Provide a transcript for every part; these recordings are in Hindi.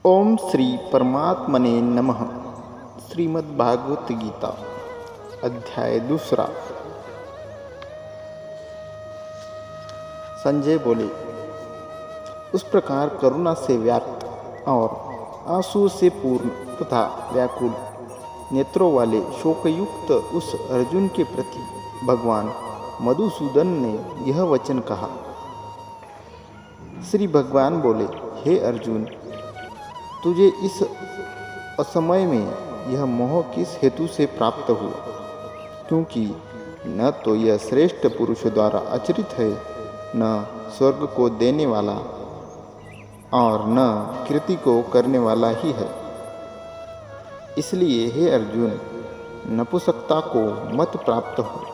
ओम श्री परमात्मने नमः। श्रीमद्भागवत गीता अध्याय 2। संजय बोले, उस प्रकार करुणा से व्याप्त और आंसुओं से पूर्ण तथा व्याकुल नेत्रों वाले शोकयुक्त उस अर्जुन के प्रति भगवान मधुसूदन ने यह वचन कहा। श्री भगवान बोले, हे अर्जुन, तुझे इस असमय में यह मोह किस हेतु से प्राप्त हुआ? क्योंकि न तो यह श्रेष्ठ पुरुष द्वारा आचरित है, न स्वर्ग को देने वाला और न कीर्ति को करने वाला ही है। इसलिए हे अर्जुन, नपुंसकता को मत प्राप्त हो।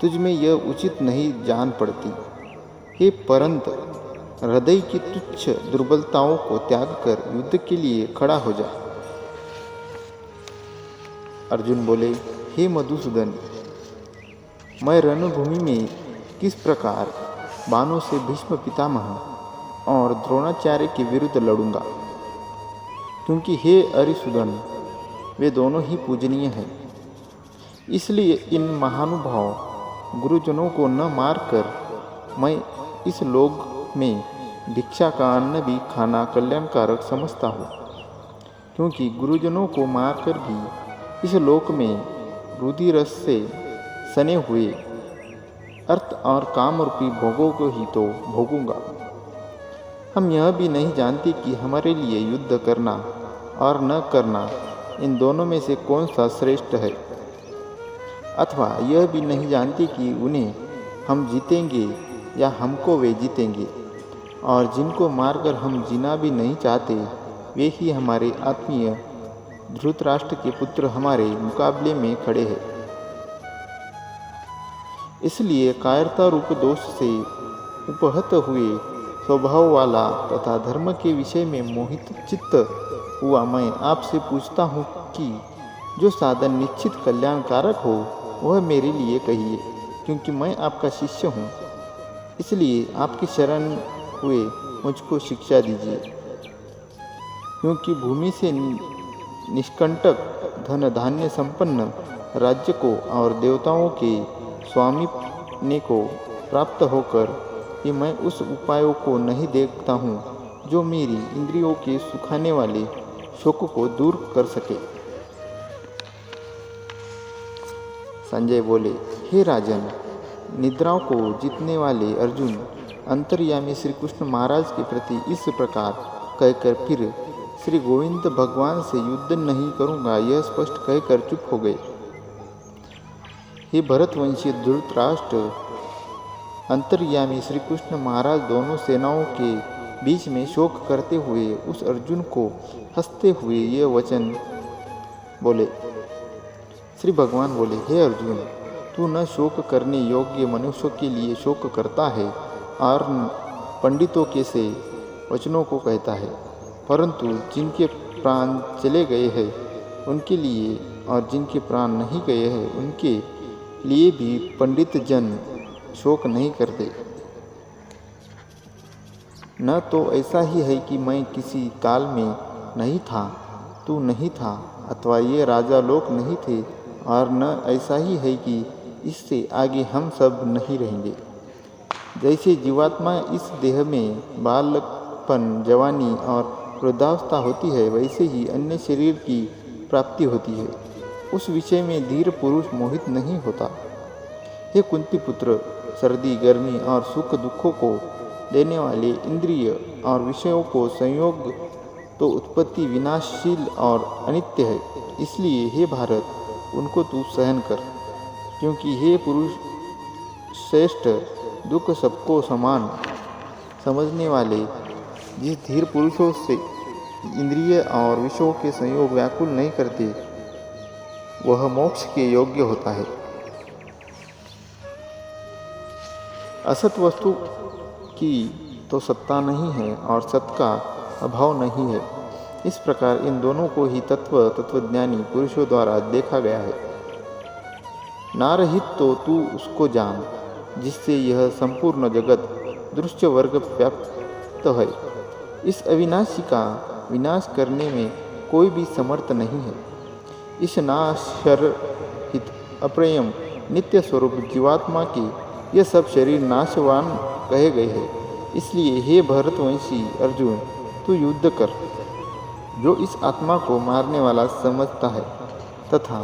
तुझ में यह उचित नहीं जान पड़ती। हे परंत, हृदय की तुच्छ दुर्बलताओं को त्याग कर युद्ध के लिए खड़ा हो जा। अर्जुन बोले, हे मधुसूदन, मैं रणभूमि में किस प्रकार बाणों से भीष्म पितामह और द्रोणाचार्य के विरुद्ध लड़ूंगा? क्योंकि हे अरिसूदन, वे दोनों ही पूजनीय हैं। इसलिए इन महानुभाव गुरुजनों को न मारकर मैं इस लोक में भिक्षा का अन्न भी खाना कल्याणकारक समझता हूँ। क्योंकि गुरुजनों को मारकर भी इस लोक में रुधि रस से सने हुए अर्थ और काम रूपी भोगों को ही तो भोगूंगा। हम यह भी नहीं जानते कि हमारे लिए युद्ध करना और न करना, इन दोनों में से कौन सा श्रेष्ठ है। अथवा यह भी नहीं जानते कि उन्हें हम जीतेंगे या हमको वे जीतेंगे। और जिनको मारकर हम जीना भी नहीं चाहते, वे ही हमारे आत्मीय धृतराष्ट्र के पुत्र हमारे मुकाबले में खड़े हैं। इसलिए कायरता रूप दोष से उपहत हुए स्वभाव वाला तथा धर्म के विषय में मोहित चित्त हुआ मैं आपसे पूछता हूँ कि जो साधन निश्चित कल्याणकारक हो वह मेरे लिए कहिए, क्योंकि मैं आपका शिष्य हूँ। इसलिए आपकी शरण हुए मुझको शिक्षा दीजिए। क्योंकि भूमि से निष्कंटक धन धान्य संपन्न राज्य को और देवताओं के स्वामित्व को प्राप्त होकर कि मैं उस उपायों को नहीं देखता हूँ जो मेरी इंद्रियों के सुखाने वाले शोक को दूर कर सके। संजय बोले, हे राजन, निद्राओं को जीतने वाले अर्जुन अंतर्यामी श्री कृष्ण महाराज के प्रति इस प्रकार कहकर फिर श्री गोविंद भगवान से युद्ध नहीं करूँगा यह स्पष्ट कहकर चुप हो गए। हे भरतवंशी धृतराष्ट्र, अंतर्यामी श्री कृष्ण महाराज दोनों सेनाओं के बीच में शोक करते हुए उस अर्जुन को हंसते हुए ये वचन बोले। श्री भगवान बोले, हे अर्जुन, तू न शोक करने योग्य मनुष्यों के लिए शोक करता है और पंडितों के से वचनों को कहता है, परंतु जिनके प्राण चले गए हैं उनके लिए और जिनके प्राण नहीं गए हैं उनके लिए भी पंडित जन शोक नहीं करते। न तो ऐसा ही है कि मैं किसी काल में नहीं था, तू नहीं था, अथवा ये राजा लोग नहीं थे, और न ऐसा ही है कि इससे आगे हम सब नहीं रहेंगे। जैसे जीवात्मा इस देह में बालकपन, जवानी और वृद्धावस्था होती है, वैसे ही अन्य शरीर की प्राप्ति होती है। उस विषय में धीर पुरुष मोहित नहीं होता। हे कुंती पुत्र, सर्दी, गर्मी और सुख दुखों को देने वाले इंद्रिय और विषयों को संयोग तो उत्पत्ति विनाशशील और अनित्य है। इसलिए हे भारत, उनको तू सहन कर। क्योंकि हे पुरुष श्रेष्ठ, दुख सबको समान समझने वाले जिस धीर पुरुषों से इंद्रिय और विषयों के संयोग व्याकुल नहीं करते, वह मोक्ष के योग्य होता है। असत वस्तु की तो सत्ता नहीं है और सत का अभाव नहीं है। इस प्रकार इन दोनों को ही तत्वज्ञानी पुरुषों द्वारा देखा गया है। नारहित तो तू उसको जान जिससे यह संपूर्ण जगत दृश्य वर्ग व्याप्त है। इस अविनाशी का विनाश करने में कोई भी समर्थ नहीं है। इस नाशरहित अप्रयम नित्य स्वरूप जीवात्मा के ये सब शरीर नाशवान कहे गए हैं। इसलिए हे भरतवंशी अर्जुन, तू युद्ध कर। जो इस आत्मा को मारने वाला समझता है तथा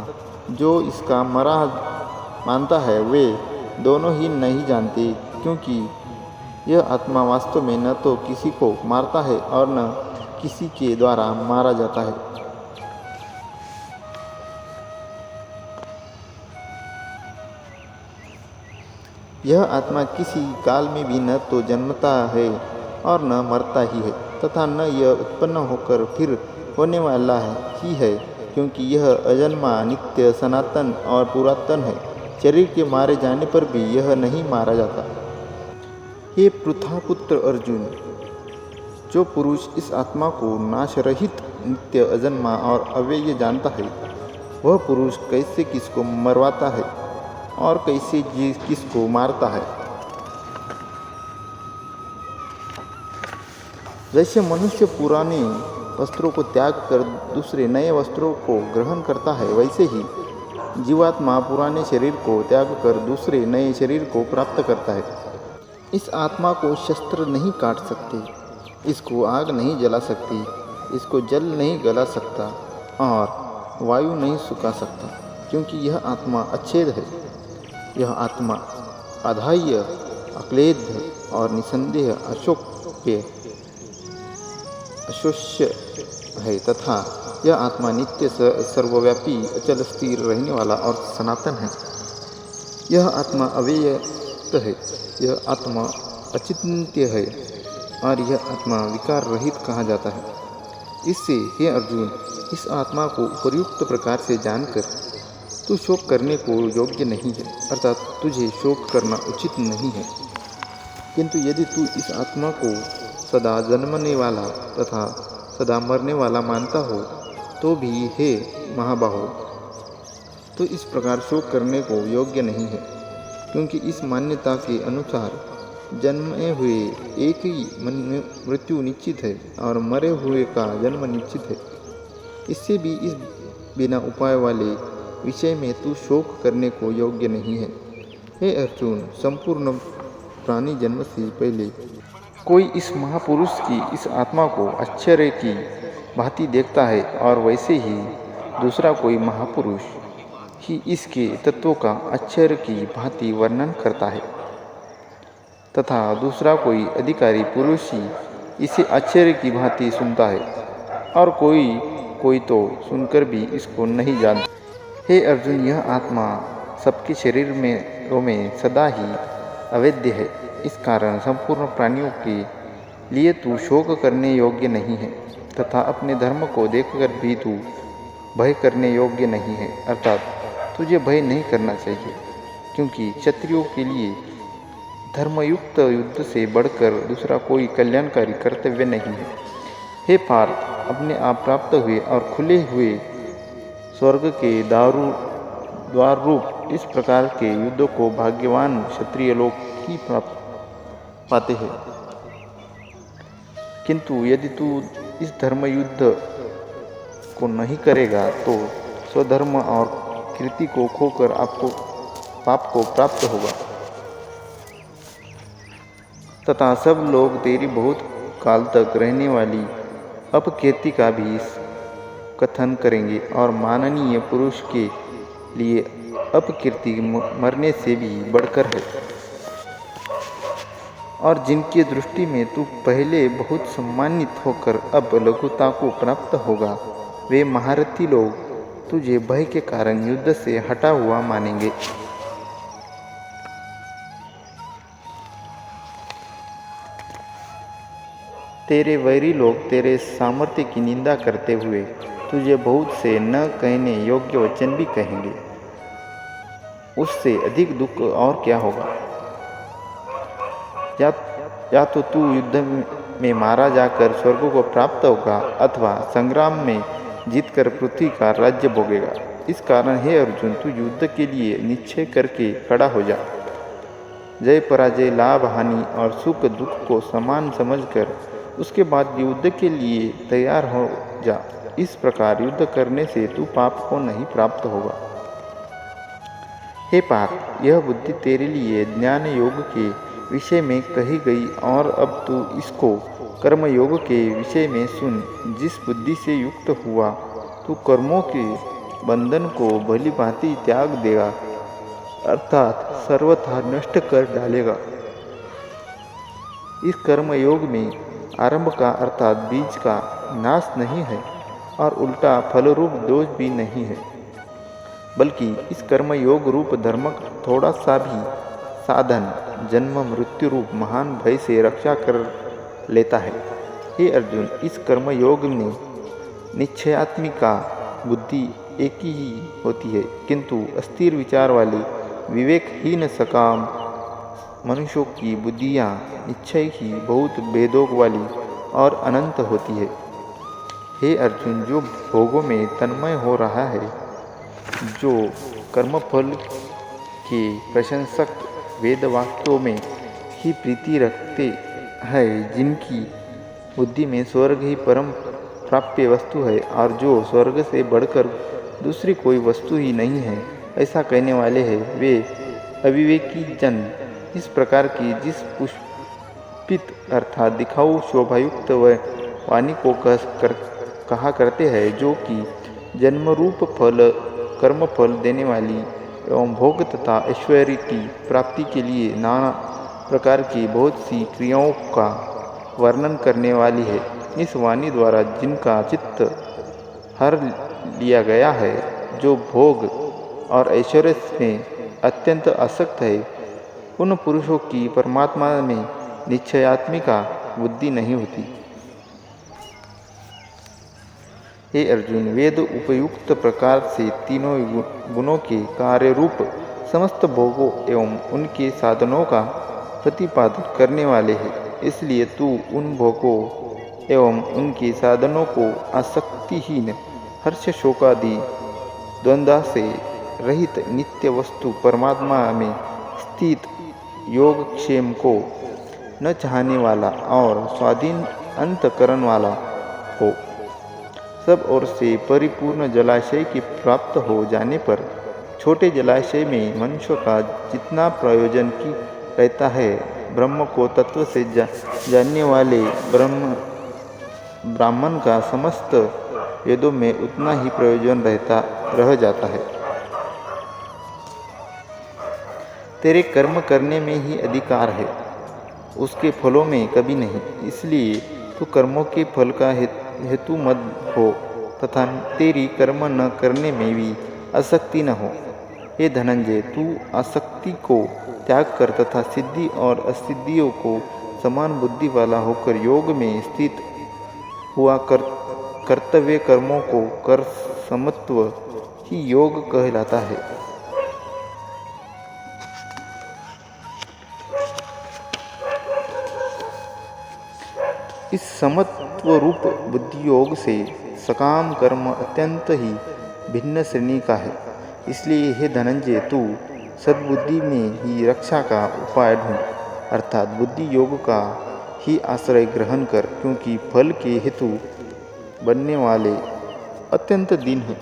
जो इसका मरा मानता है, वे दोनों ही नहीं जानते, क्योंकि यह आत्मा वास्तव में न तो किसी को मारता है और न किसी के द्वारा मारा जाता है। यह आत्मा किसी काल में भी न तो जन्मता है और न मरता ही है, तथा न यह उत्पन्न होकर फिर होने वाला ही है, क्योंकि यह अजन्मा, नित्य, सनातन और पुरातन है। शरीर के मारे जाने पर भी यह नहीं मारा जाता। हे पृथापुत्र अर्जुन, जो पुरुष इस आत्मा को नाशरहित, नित्य, अजन्मा और अव्यय जानता है, वह पुरुष कैसे किसको मरवाता है और कैसे किसको मारता है। जैसे मनुष्य पुराने वस्त्रों को त्याग कर दूसरे नए वस्त्रों को ग्रहण करता है, वैसे ही जीवात्मा पुराने शरीर को त्याग कर दूसरे नए शरीर को प्राप्त करता है। इस आत्मा को शस्त्र नहीं काट सकते, इसको आग नहीं जला सकती, इसको जल नहीं गला सकता और वायु नहीं सुखा सकता, क्योंकि यह आत्मा अच्छेद है। यह आत्मा अधाह्य, अक्लेद्य और निसंदेह अशोष्य है, तथा यह आत्मा नित्य, सर्वव्यापी, अचल, स्थिर रहने वाला और सनातन है। यह आत्मा अव्यक्त है, यह आत्मा अचिंत्य है और यह आत्मा विकार रहित कहा जाता है। इससे हे अर्जुन, इस आत्मा को उपयुक्त प्रकार से जानकर तू शोक करने को योग्य नहीं है, अर्थात तुझे शोक करना उचित नहीं है। किंतु यदि तू इस आत्मा को सदा जन्मने वाला तथा सदा मरने वाला मानता हो, तो भी हे महाबाहो, तो इस प्रकार शोक करने को योग्य नहीं है, क्योंकि इस मान्यता के अनुसार जन्मे हुए एक ही मृत्यु निश्चित है और मरे हुए का जन्म निश्चित है। इससे भी इस बिना उपाय वाले विषय में तू शोक करने को योग्य नहीं है। हे अर्जुन, संपूर्ण प्राणी जन्म से पहले कोई इस महापुरुष की इस आत्मा को आश्चर्य की भांति देखता है और वैसे ही दूसरा कोई महापुरुष ही इसके तत्वों का आश्चर्य की भांति वर्णन करता है, तथा दूसरा कोई अधिकारी पुरुष ही इसे आश्चर्य की भांति सुनता है और कोई तो सुनकर भी इसको नहीं जानता। हे अर्जुन, यह आत्मा सबके शरीर में सदा ही अवैध है। इस कारण संपूर्ण प्राणियों के लिए तू शोक करने योग्य नहीं है, तथा अपने धर्म को देखकर भी तू भय करने योग्य नहीं है, अर्थात तुझे भय नहीं करना चाहिए, क्योंकि क्षत्रियों के लिए धर्मयुक्त युद्ध से बढ़कर दूसरा कोई कल्याणकारी कर्तव्य नहीं है। हे पार्थ, अपने आप प्राप्त हुए और खुले हुए स्वर्ग के द्वार रूप इस प्रकार के युद्धों को भाग्यवान क्षत्रिय लोग ही पाते हैं। किंतु यदि तू इस धर्म युद्ध को नहीं करेगा, तो स्वधर्म और कीर्ति को खोकर आपको पाप को प्राप्त होगा, तथा सब लोग तेरी बहुत काल तक रहने वाली अपकीर्ति का भी कथन करेंगे, और माननीय पुरुष के लिए अपकीर्ति मरने से भी बढ़कर है। और जिनकी दृष्टि में तू पहले बहुत सम्मानित होकर अब लघुता को प्राप्त होगा, वे महारथी लोग तुझे भय के कारण युद्ध से हटा हुआ मानेंगे। तेरे वैरी लोग तेरे सामर्थ्य की निंदा करते हुए तुझे बहुत से न कहने योग्य वचन भी कहेंगे। उससे अधिक दुख और क्या होगा? या तो तू युद्ध में मारा जाकर स्वर्ग को प्राप्त होगा, अथवा संग्राम में जीतकर पृथ्वी का राज्य भोगेगा। इस कारण हे अर्जुन, तू युद्ध के लिए निश्चय करके खड़ा हो जा। जय पराजय, लाभ हानि और सुख दुख को समान समझकर उसके बाद युद्ध के लिए तैयार हो जा। इस प्रकार युद्ध करने से तू पाप को नहीं प्राप्त होगा। हे पार्थ, यह बुद्धि तेरे लिए ज्ञान योग के विषय में कही गई और अब तू इसको कर्म योग के विषय में सुन। जिस बुद्धि से युक्त हुआ तू कर्मों के बंधन को भली भांति त्याग देगा, अर्थात सर्वथा नष्ट कर डालेगा। इस कर्म योग में आरंभ का अर्थात बीज का नाश नहीं है और उल्टा फलरूप दोष भी नहीं है, बल्कि इस कर्म योग रूप धर्म का थोड़ा सा भी साधन जन्म मृत्यु रूप महान भय से रक्षा कर लेता है। हे अर्जुन, इस कर्म योग में निश्चयात्मिका बुद्धि एक ही होती है, किंतु अस्थिर विचार वाली विवेकहीन सकाम मनुष्यों की बुद्धियाँ निश्चय ही बहुत भेदों वाली और अनंत होती है। हे अर्जुन, जो भोगों में तन्मय हो रहा है, जो कर्मफल के प्रशंसक वेद वाक्यों में ही प्रीति रखते हैं, जिनकी बुद्धि में स्वर्ग ही परम प्राप्य वस्तु है और जो स्वर्ग से बढ़कर दूसरी कोई वस्तु ही नहीं है, ऐसा कहने वाले हैं, वे अविवेकी जन इस प्रकार की जिस पुष्पित अर्थात दिखाऊ शोभायुक्त वाणी को कहा करते हैं, जो कि जन्मरूप फल कर्म फल देने वाली एवं भोग तथा ऐश्वर्य की प्राप्ति के लिए नाना प्रकार की बहुत सी क्रियाओं का वर्णन करने वाली है। इस वाणी द्वारा जिनका चित्त हर लिया गया है, जो भोग और ऐश्वर्य में अत्यंत आसक्त है, उन पुरुषों की परमात्मा में निश्चयात्मिका बुद्धि नहीं होती। हे अर्जुन, वेद उपयुक्त प्रकार से तीनों गुणों के कार्य रूप समस्त भोगों एवं उनके साधनों का प्रतिपादन करने वाले हैं। इसलिए तू उन भोगों एवं उनके साधनों को आसक्तिहीन हर्ष शोकादि द्वंद्व से रहित नित्य वस्तु परमात्मा में स्थित योगक्षेम को न चाहने वाला और स्वाधीन अंतकरण वाला हो। सब ओर से परिपूर्ण जलाशय की प्राप्त हो जाने पर छोटे जलाशय में मनुष्य का जितना प्रयोजन की रहता है, ब्रह्म को तत्व से जानने वाले ब्राह्मण का समस्त वेदों में उतना ही प्रयोजन रह जाता है। तेरे कर्म करने में ही अधिकार है, उसके फलों में कभी नहीं। इसलिए तू कर्मों के फल का हेतु मत हो तथा तेरी कर्म न करने में भी आसक्ति न हो। हे धनंजय, तू आसक्ति को त्याग कर तथा सिद्धि और असिद्धियों को समान बुद्धि वाला होकर योग में स्थित हुआ कर्तव्य कर्मों को कर समत्व ही योग कहलाता है। इस समत्व रूप बुद्धि योग से सकाम कर्म अत्यंत ही भिन्न श्रेणी का है। इसलिए हे धनंजय, तू सद्बुद्धि में ही रक्षा का उपाय ढूंढ, अर्थात बुद्धि योग का ही आश्रय ग्रहण कर, क्योंकि फल के हेतु बनने वाले अत्यंत दीन हैं।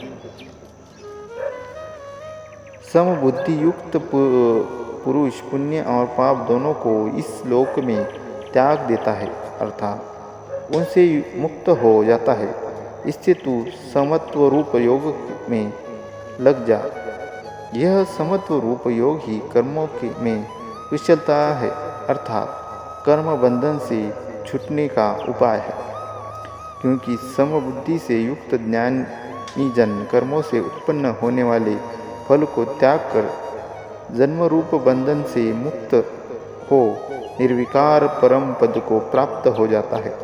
समबुद्धि युक्त पुरुष पुण्य और पाप दोनों को इस लोक में त्याग देता है, अर्थात उनसे मुक्त हो जाता है। इससे तू समत्व रूप योग में लग जा। यह समत्व रूप योग ही कर्मों में कुशलता है, अर्थात कर्म बंधन से छूटने का उपाय है। क्योंकि समबुद्धि से युक्त ज्ञानी जन कर्मों से उत्पन्न होने वाले फल को त्याग कर जन्म रूप बंधन से मुक्त हो निर्विकार परम पद को प्राप्त हो जाता है।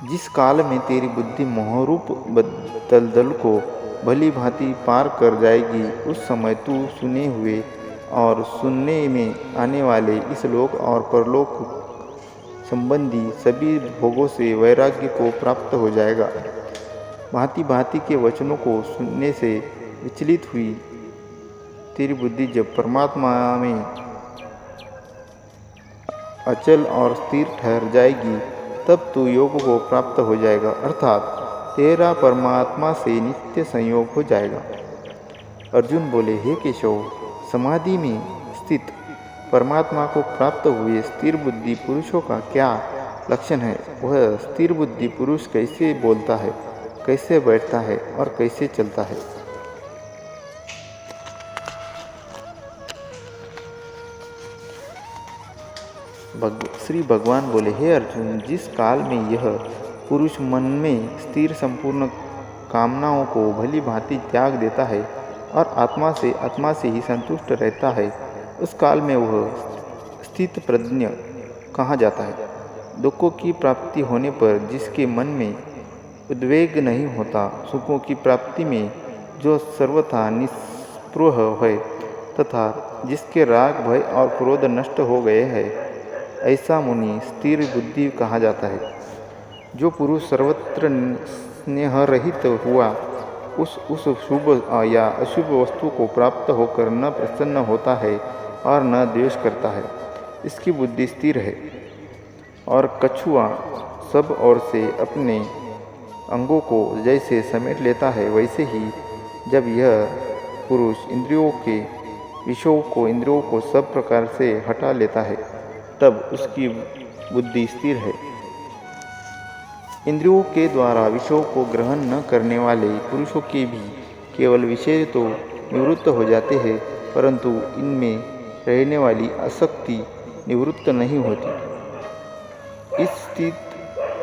जिस काल में तेरी बुद्धि मोहरूप दलदल को भली भांति पार कर जाएगी, उस समय तू सुने हुए और सुनने में आने वाले इस लोक और परलोक संबंधी सभी भोगों से वैराग्य को प्राप्त हो जाएगा। भांति भांति के वचनों को सुनने से विचलित हुई तेरी बुद्धि जब परमात्मा में अचल और स्थिर ठहर जाएगी, तब तू योग को प्राप्त हो जाएगा, अर्थात तेरा परमात्मा से नित्य संयोग हो जाएगा। अर्जुन बोले, हे केशव, समाधि में स्थित परमात्मा को प्राप्त हुए स्थिर बुद्धि पुरुषों का क्या लक्षण है? वह स्थिर बुद्धि पुरुष कैसे बोलता है, कैसे बैठता है और कैसे चलता है? श्री भगवान बोले, हे अर्जुन, जिस काल में यह पुरुष मन में स्थिर संपूर्ण कामनाओं को भली भांति त्याग देता है और आत्मा से ही संतुष्ट रहता है, उस काल में वह स्थित प्रज्ञ कहा जाता है। दुखों की प्राप्ति होने पर जिसके मन में उद्वेग नहीं होता, सुखों की प्राप्ति में जो सर्वथा निस्पृह है तथा जिसके राग, भय और क्रोध नष्ट हो गए हैं, ऐसा मुनि स्थिर बुद्धि कहा जाता है। जो पुरुष सर्वत्र स्नेह रहित हुआ उस शुभ या अशुभ वस्तु को प्राप्त होकर न प्रसन्न होता है और न द्वेष करता है, इसकी बुद्धि स्थिर है। और कछुआ सब ओर से अपने अंगों को जैसे समेट लेता है, वैसे ही जब यह पुरुष इंद्रियों के विषयों को सब प्रकार से हटा लेता है, तब उसकी बुद्धि स्थिर है। इंद्रियों के द्वारा विषयों को ग्रहण न करने वाले पुरुषों के भी केवल विषय तो निवृत्त हो जाते हैं, परंतु इनमें रहने वाली आसक्ति निवृत्त नहीं होती। इस स्थित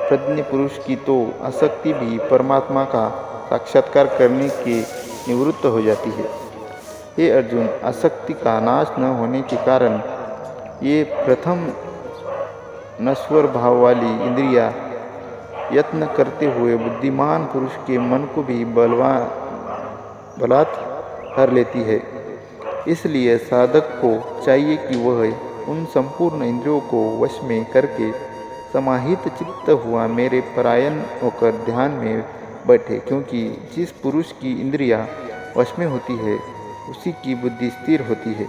प्रज्ञ पुरुष की तो आसक्ति भी परमात्मा का साक्षात्कार करने के निवृत्त हो जाती है। हे अर्जुन, आसक्ति का नाश न होने के कारण ये प्रथम नश्वर भाव वाली इंद्रियां यत्न करते हुए बुद्धिमान पुरुष के मन को भी बलात् हर लेती है। इसलिए साधक को चाहिए कि वह उन संपूर्ण इंद्रियों को वश में करके समाहित चित्त हुआ मेरे परायण होकर ध्यान में बैठे, क्योंकि जिस पुरुष की इंद्रियां वश में होती है उसी की बुद्धि स्थिर होती है।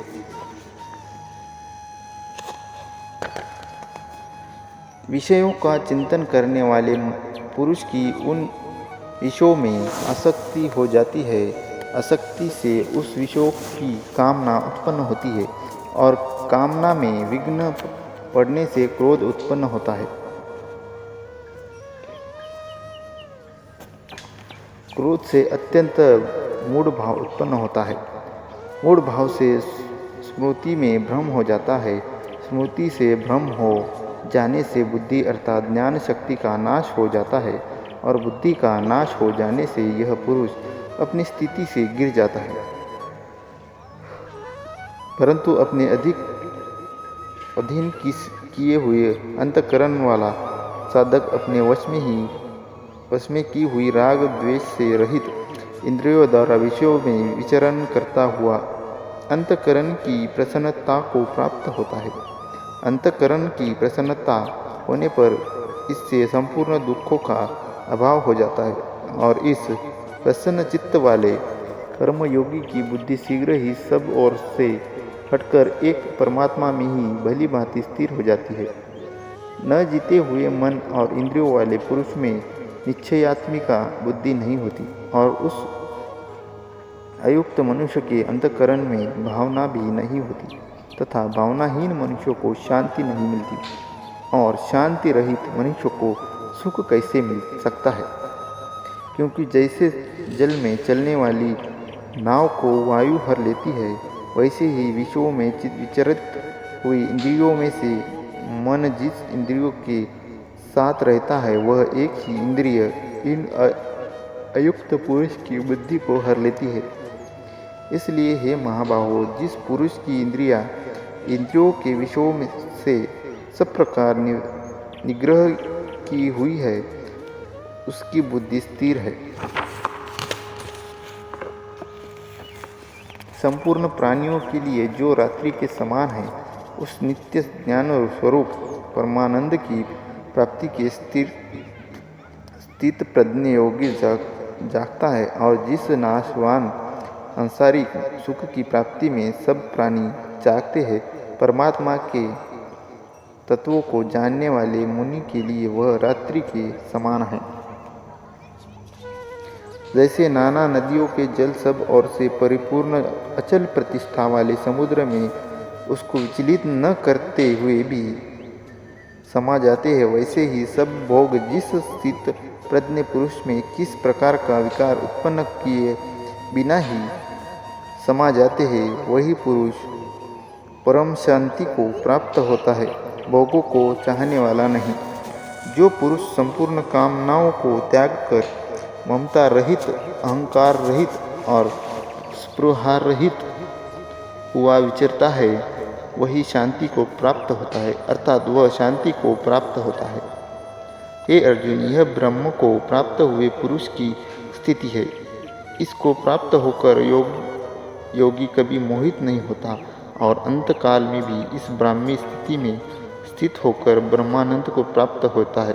विषयों का चिंतन करने वाले पुरुष की उन विषयों में आसक्ति हो जाती है। आसक्ति से उस विषयों की कामना उत्पन्न होती है और कामना में विघ्न पड़ने से क्रोध उत्पन्न होता है। क्रोध से अत्यंत मूढ़ भाव उत्पन्न होता है। मूढ़ भाव से स्मृति में भ्रम हो जाता है। स्मृति से भ्रम हो जाने से बुद्धि अर्थात ज्ञान शक्ति का नाश हो जाता है और बुद्धि का नाश हो जाने से यह पुरुष अपनी स्थिति से गिर जाता है। परंतु अपने अधिक अधीन किए हुए अंतःकरण वाला साधक अपने वश में की हुई राग द्वेष से रहित इंद्रियों द्वारा विषयों में विचरण करता हुआ अंतःकरण की प्रसन्नता को प्राप्त होता है। अंतःकरण की प्रसन्नता होने पर इससे संपूर्ण दुखों का अभाव हो जाता है और इस प्रसन्न चित्त वाले कर्मयोगी की बुद्धि शीघ्र ही सब ओर से हटकर एक परमात्मा में ही भली भांति स्थिर हो जाती है। न जीते हुए मन और इंद्रियों वाले पुरुष में निश्चयात्मिका बुद्धि नहीं होती और उस अयुक्त मनुष्य के अंतःकरण में भावना भी नहीं होती तथा भावनाहीन मनुष्यों को शांति नहीं मिलती और शांति रहित मनुष्य को सुख कैसे मिल सकता है? क्योंकि जैसे जल में चलने वाली नाव को वायु भर लेती है, वैसे ही विषयों में विचरित हुई इंद्रियों में से मन जिस इंद्रियों के साथ रहता है वह एक ही इंद्रिय इन अयुक्त पुरुष की बुद्धि को हर लेती है। इसलिए हे महाबाहो, जिस पुरुष की इंद्रियों के विषयों में से सब प्रकार निग्रह की हुई है, उसकी बुद्धि स्थिर है। संपूर्ण प्राणियों के लिए जो रात्रि के समान है, उस नित्य ज्ञान स्वरूप परमानंद की प्राप्ति के स्थित प्रज्ञ योगी जागता है और जिस नाशवान सांसारिक सुख की प्राप्ति में सब प्राणी जागते हैं, परमात्मा के तत्वों को जानने वाले मुनि के लिए वह रात्रि के समान है। जैसे नाना नदियों के जल सब ओर से परिपूर्ण अचल प्रतिष्ठा वाले समुद्र में उसको विचलित न करते हुए भी समा जाते हैं, वैसे ही सब भोग जिस स्थित प्रज्ञ पुरुष में किस प्रकार का विकार उत्पन्न किए बिना ही समा जाते हैं, वही पुरुष परम शांति को प्राप्त होता है, भोगों को चाहने वाला नहीं। जो पुरुष संपूर्ण कामनाओं को त्याग कर ममता रहित, अहंकार रहित और स्पृहा रहित हुआ विचरता है, वही शांति को प्राप्त होता है, अर्थात वह शांति को प्राप्त होता है। हे अर्जुन, यह ब्रह्म को प्राप्त हुए पुरुष की स्थिति है। इसको प्राप्त होकर योगी कभी मोहित नहीं होता और अंतकाल में भी इस ब्राह्मी स्थिति में स्थित होकर ब्रह्मानंद को प्राप्त होता है।